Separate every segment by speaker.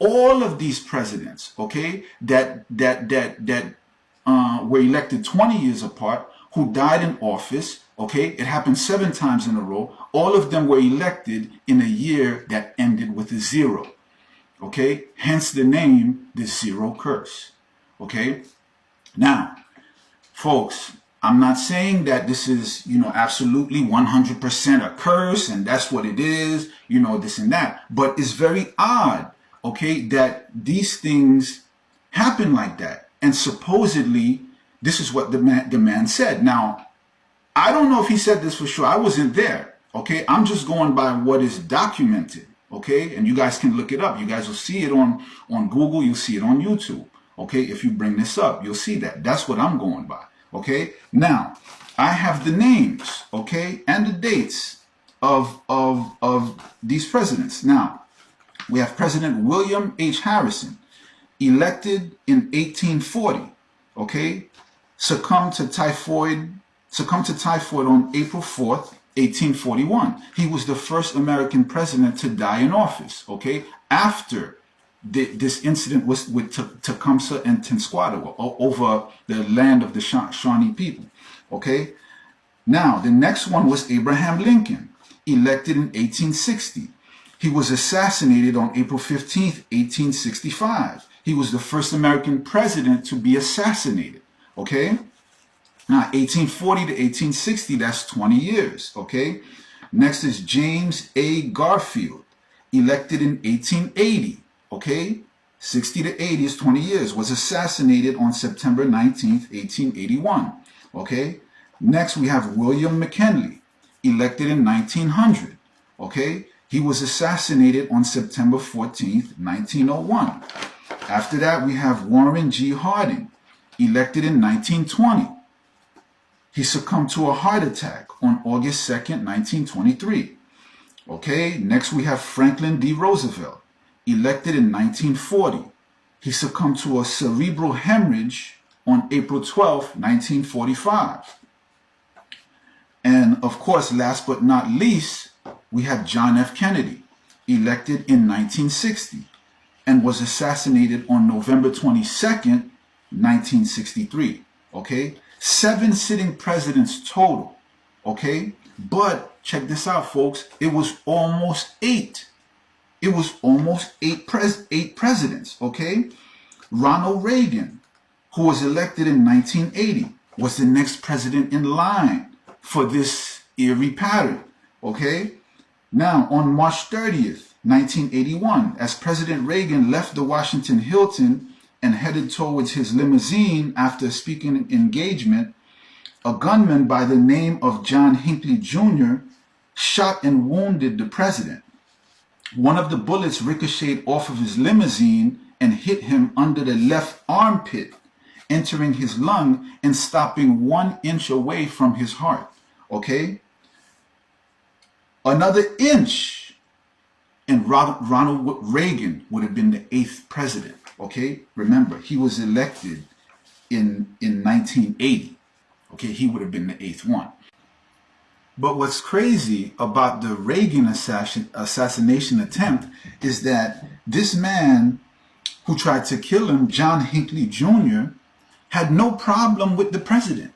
Speaker 1: all of these presidents, okay, that were elected 20 years apart, who died in office, okay, it happened 7 times in a row. All of them were elected in a year that ended with a 0, okay, hence the name, the zero curse, okay. Now, folks, I'm not saying that this is, absolutely 100% a curse and that's what it is, this and that. But it's very odd, okay, that these things happen like that. And supposedly, this is what the man said. Now, I don't know if he said this for sure. I wasn't there, okay? I'm just going by what is documented, okay? And you guys can look it up. You guys will see it on Google. You'll see it on YouTube, okay? If you bring this up, you'll see that. That's what I'm going by. Okay, now I have the names, okay, and the dates of these presidents. Now we have President William H. Harrison, elected in 1840, okay, succumbed to typhoid on April 4th, 1841. He was the first American president to die in office, okay, after this incident was with Tecumseh and Tenskwatawa over the land of the Shawnee people, okay? Now, the next one was Abraham Lincoln, elected in 1860. He was assassinated on April 15th, 1865. He was the first American president to be assassinated, okay? Now, 1840 to 1860, that's 20 years, okay? Next is James A. Garfield, elected in 1880. Okay, 60 to 80 is 20 years, was assassinated on September 19th, 1881. Okay, next we have William McKinley, elected in 1900. Okay, he was assassinated on September 14th, 1901. After that, we have Warren G. Harding, elected in 1920. He succumbed to a heart attack on August 2nd, 1923. Okay, next we have Franklin D. Roosevelt, elected in 1940. He succumbed to a cerebral hemorrhage on April 12, 1945. And of course, last but not least, we have John F. Kennedy, elected in 1960, and was assassinated on November 22nd, 1963. Okay, 7 sitting presidents total. Okay, but check this out, folks. It was almost 8. It was almost 8 presidents, okay? Ronald Reagan, who was elected in 1980, was the next president in line for this eerie pattern, okay? Now, on March 30th, 1981, as President Reagan left the Washington Hilton and headed towards his limousine after a speaking engagement, a gunman by the name of John Hinckley Jr. shot and wounded the president. One of the bullets ricocheted off of his limousine and hit him under the left armpit, entering his lung and stopping 1 inch away from his heart, okay? Another inch, and Ronald Reagan would have been the 8th president, okay? Remember, he was elected in 1980, okay? He would have been the 8th one. But what's crazy about the Reagan assassination attempt is that this man who tried to kill him, John Hinckley Jr., had no problem with the president.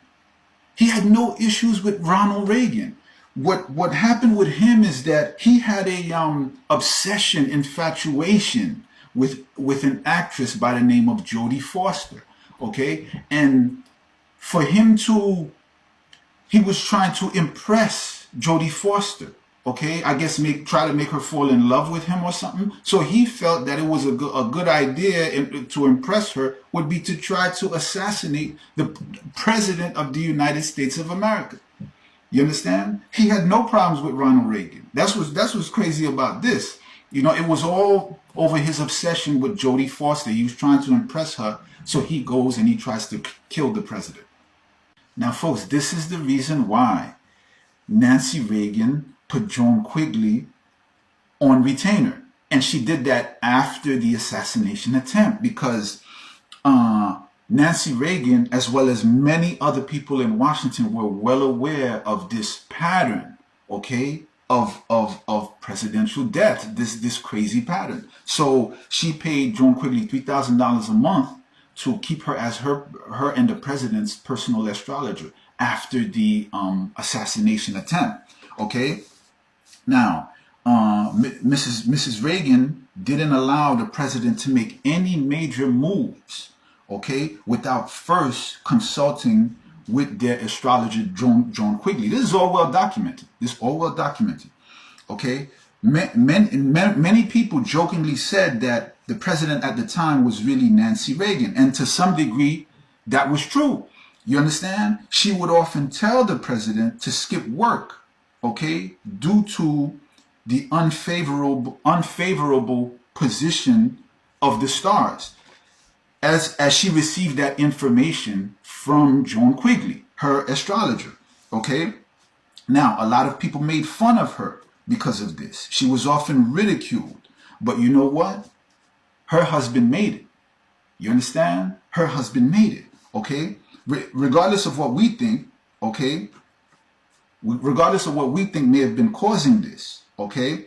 Speaker 1: He had no issues with Ronald Reagan. What happened with him is that he had a obsession, infatuation with an actress by the name of Jodie Foster, okay? And for him to he was trying to impress Jodie Foster, okay? I guess try to make her fall in love with him or something. So he felt that it was a good idea to impress her would be to try to assassinate the president of the United States of America. You understand? He had no problems with Ronald Reagan. That's what's crazy about this. It was all over his obsession with Jodie Foster. He was trying to impress her, so he goes and he tries to kill the president. Now, folks, this is the reason why Nancy Reagan put Joan Quigley on retainer. And she did that after the assassination attempt because Nancy Reagan, as well as many other people in Washington, were well aware of this pattern, okay, of presidential death, this crazy pattern. So she paid Joan Quigley $3,000 a month to keep her as her and the president's personal astrologer after the assassination attempt. Okay, now Mrs. Reagan didn't allow the president to make any major moves, okay, without first consulting with their astrologer, Joan Quigley. This is all well documented. Okay? Many people jokingly said that the president at the time was really Nancy Reagan. And to some degree, that was true. You understand? She would often tell the president to skip work, okay, due to the unfavorable position of the stars, as she received that information from Joan Quigley, her astrologer. Okay? Now, a lot of people made fun of her because of this. She was often ridiculed. But you know what? Her husband made it. You understand? Her husband made it. Okay? Regardless of what we think, okay? Regardless of what we think may have been causing this, okay?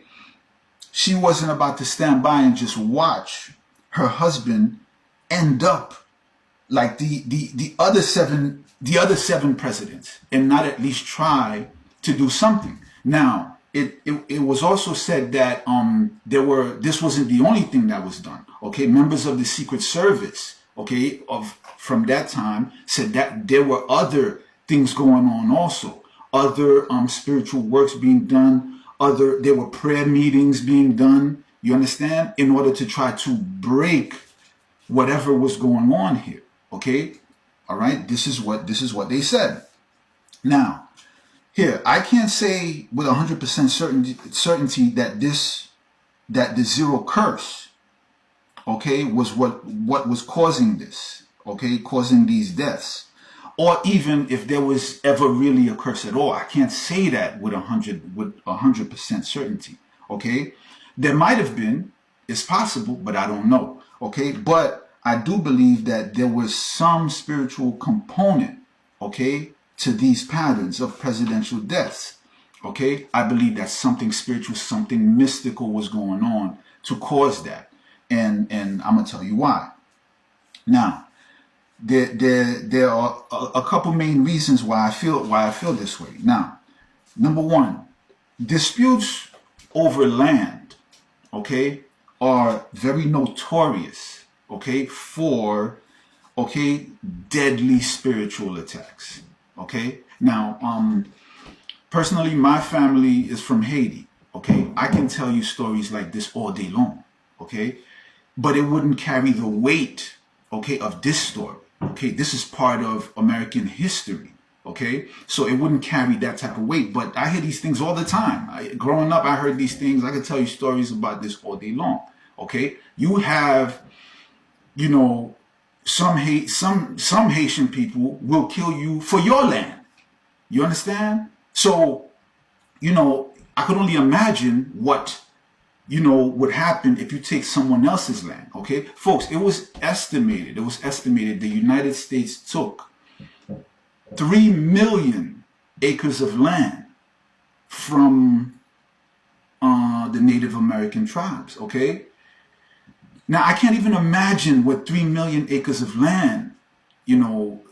Speaker 1: She wasn't about to stand by and just watch her husband end up like the other seven presidents and not at least try to do something. Now, it was also said that this wasn't the only thing that was done. Okay, members of the Secret Service, okay, from that time said that there were other things going on also, other spiritual works being done, there were prayer meetings being done. You understand? In order to try to break whatever was going on here. Okay, all right. This is what they said. Now, here I can't say with 100% certainty that the zero curse, okay, was what was causing this, okay, causing these deaths, or even if there was ever really a curse at all. I can't say that with 100% certainty. Okay, there might have been. It's possible, but I don't know. Okay, but I do believe that there was some spiritual component, okay, to these patterns of presidential deaths. Okay, I believe that something spiritual, something mystical was going on to cause that, and I'm gonna tell you why. Now, there are a couple main reasons why I feel this way. Now, number one, disputes over land, okay, are very notorious, okay, for, okay, deadly spiritual attacks. Okay. Now, personally, my family is from Haiti. Okay. I can tell you stories like this all day long. Okay. But it wouldn't carry the weight, okay, of this story. Okay. This is part of American history. Okay. So it wouldn't carry that type of weight. But I hear these things all the time. Growing up, I heard these things. I could tell you stories about this all day long. Okay. You have, you know, some Haitian people will kill you for your land. You understand? So, you know, I could only imagine what, you know, would happen if you take someone else's land. Okay, folks, it was estimated the United States took 3 million acres of land from the Native American tribes. Okay. Now, I can't even imagine what 3 million acres of land, you know,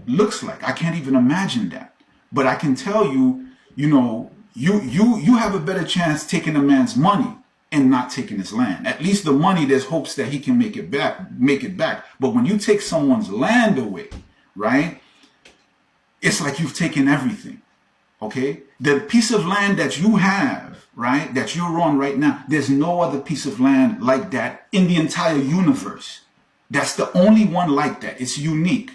Speaker 1: looks like. I can't even imagine that. But I can tell you, you know, you have a better chance taking a man's money and not taking his land. At least the money, there's hopes that he can make it back. But when you take someone's land away, right, it's like you've taken everything. Okay? The piece of land that you have, right, that you're on right now, there's no other piece of land like that in the entire universe. That's the only one like that. It's unique.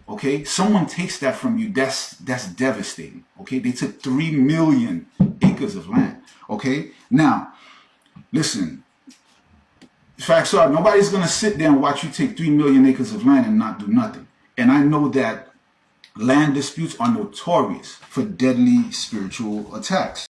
Speaker 1: Okay? Someone takes that from you. That's devastating. Okay? They took 3 million acres of land. Okay? Now, listen. Facts are, nobody's going to sit there and watch you take 3 million acres of land and not do nothing. And I know that land disputes are notorious for deadly spiritual attacks.